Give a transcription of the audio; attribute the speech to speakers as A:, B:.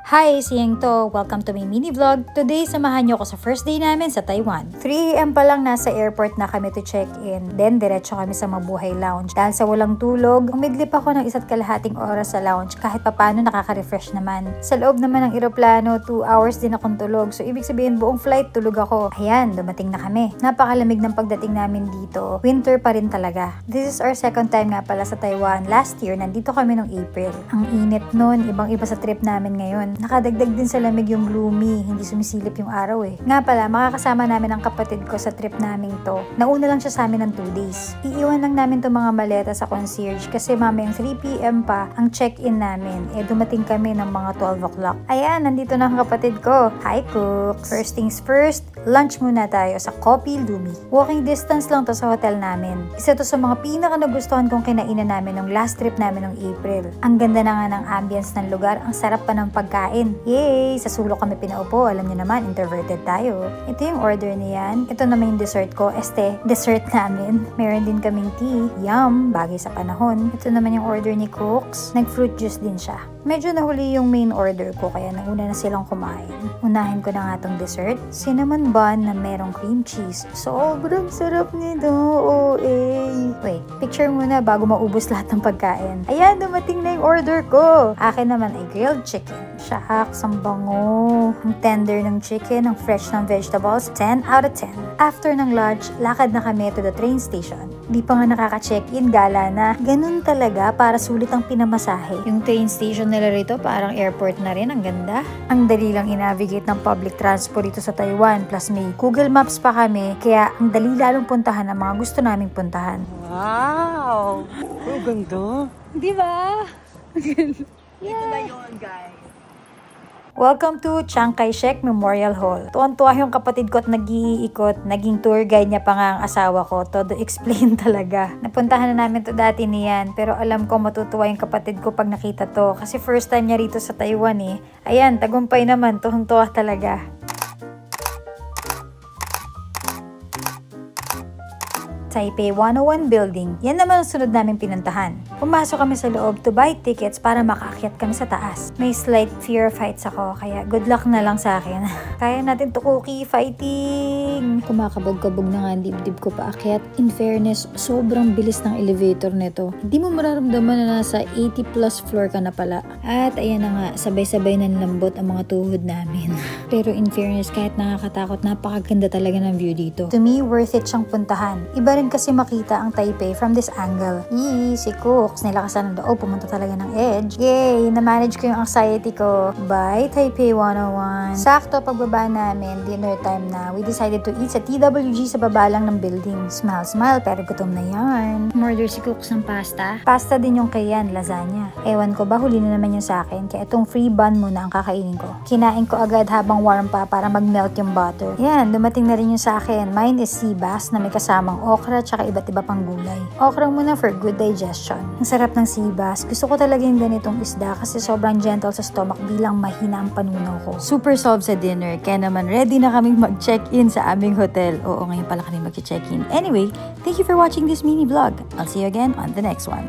A: Hi, siyeng to. Welcome to my mini vlog. Today, samahan niyo ako sa first day namin sa Taiwan. 3 AM pa lang nasa airport na kami to check-in. Then, diretso kami sa Mabuhay Lounge. Dahil sa walang tulog, umidlip ako ng 1.5 oras sa lounge kahit papano nakaka-refresh naman. Sa loob naman ng eroplano, 2 hours din akong tulog. So, ibig sabihin buong flight, tulog ako. Ayan, dumating na kami. Napakalamig ng pagdating namin dito. Winter pa rin talaga. This is our second time nga pala sa Taiwan. Last year, nandito kami nung April. Ang init nun, ibang-iba sa trip namin ngayon. Nakadagdag din sa lamig yung gloomy, hindi sumisilip yung araw eh. Nga pala, makakasama namin ang kapatid ko sa trip namin to. Nauna lang siya sa amin ng 2 days. Iiwan lang namin to mga maleta sa concierge kasi mamayang 3 PM pa ang check-in namin. Dumating kami ng mga 12 o'clock. Ayan, nandito na ang kapatid ko. Hi, cooks! First things first, lunch muna tayo sa Kopi Lumi. Walking distance lang to sa hotel namin. Isa to sa mga pinaka nagustuhan kong kinainan namin nung last trip namin nung April. Ang ganda na nga ng ambience ng lugar, ang sarap pa ng pagkain. Yay! Sa sulok kami pinaupo. Alam niyo naman, introverted tayo. Ito yung order niyan. Ito naman yung dessert ko. Dessert namin. Meron din kaming tea. Yum! Bagay sa panahon. Ito naman yung order ni Cooks. Nag-fruit juice din siya. Medyo nahuli yung main order ko kaya nauna na silang kumain. Unahin ko na nga tong dessert. Cinnamon bun na merong cream cheese. Sobrang sarap nito. Wait, picture muna bago maubos lahat ng pagkain. Ayan, dumating na yung order ko. Akin naman ay grilled chicken. Shucks, ang bango. Ang tender ng chicken, ang fresh ng vegetables. 10 out of 10. After ng lunch, lakad na kami to the train station. Di pa nga nakaka-check-in, gala na. Ganun talaga para sulit ang pinamasahe. Yung train station nila rito parang airport na rin. Ang ganda. Ang dali lang i-navigate ng public transport dito sa Taiwan. Plus may Google Maps pa kami. Kaya ang dali lalong puntahan ang mga gusto naming puntahan.
B: Wow! Oh, ganda.
A: Di ba?
B: Yeah. Ito na yun, guys.
A: Welcome to Chiang Kai-shek Memorial Hall. Tuwan-tuwa yung kapatid ko at nag-iikot. Naging tour guide niya pa nga ang asawa ko. Todo explain talaga. Napuntahan na namin to dati niyan. Pero alam ko matutuwa yung kapatid ko pag nakita to. Kasi first time niya rito sa Taiwan eh. Ayan, tagumpay naman. Tuwang-tuwa talaga. Taipei 101 Building. Yan naman ang sunod namin pinuntahan. Pumasok kami sa loob to buy tickets para makaakyat kami sa taas. May slight fear of heights ako, kaya good luck na lang sa akin. Kaya natin to, Cookie. Fighting! Kumakabog-kabog na nga ang dibdib ko paakyat. In fairness, sobrang bilis ng elevator nito. Hindi mo mararamdaman na nasa 80 plus floor ka na pala. At ayan na nga, sabay-sabay nanlambot ang mga tuhod namin. Pero in fairness, kahit nakakatakot, napakaganda talaga ng view dito. To me, worth it siyang puntahan. Iba rin kasi makita ang Taipei from this angle. Yee, si Cooks, nilakasan ng loob, pumunta talaga ng edge. Yay, na-manage ko yung anxiety ko. Bye, Taipei 101. Sakto, pagbaba namin, dinner time na, we decided to eat sa TWG sa baba lang ng building. Smile, smile, pero gutom na yarn. Order si Cooks ng pasta. Pasta din yung kayan, lasagna. Ewan ko ba, huli na naman yung sa akin, kaya itong free bun muna ang kakainin ko. Kinain ko agad habang warm pa para mag-melt yung butter. Yan, dumating na rin yung sa akin. Mine is sea bass na may kasamang okra tsaka iba't iba pang gulay. Okra muna for good digestion. Ang sarap ng sea bass. Gusto ko talaga yung ganitong isda kasi sobrang gentle sa stomach bilang mahina ang panunaw ko. Super solved sa dinner, kaya naman ready na kaming mag-check-in sa aming hotel. Oo, ngayon pala kami mag-check-in. Anyway, thank you for watching this mini vlog. I'll see you again on the next one.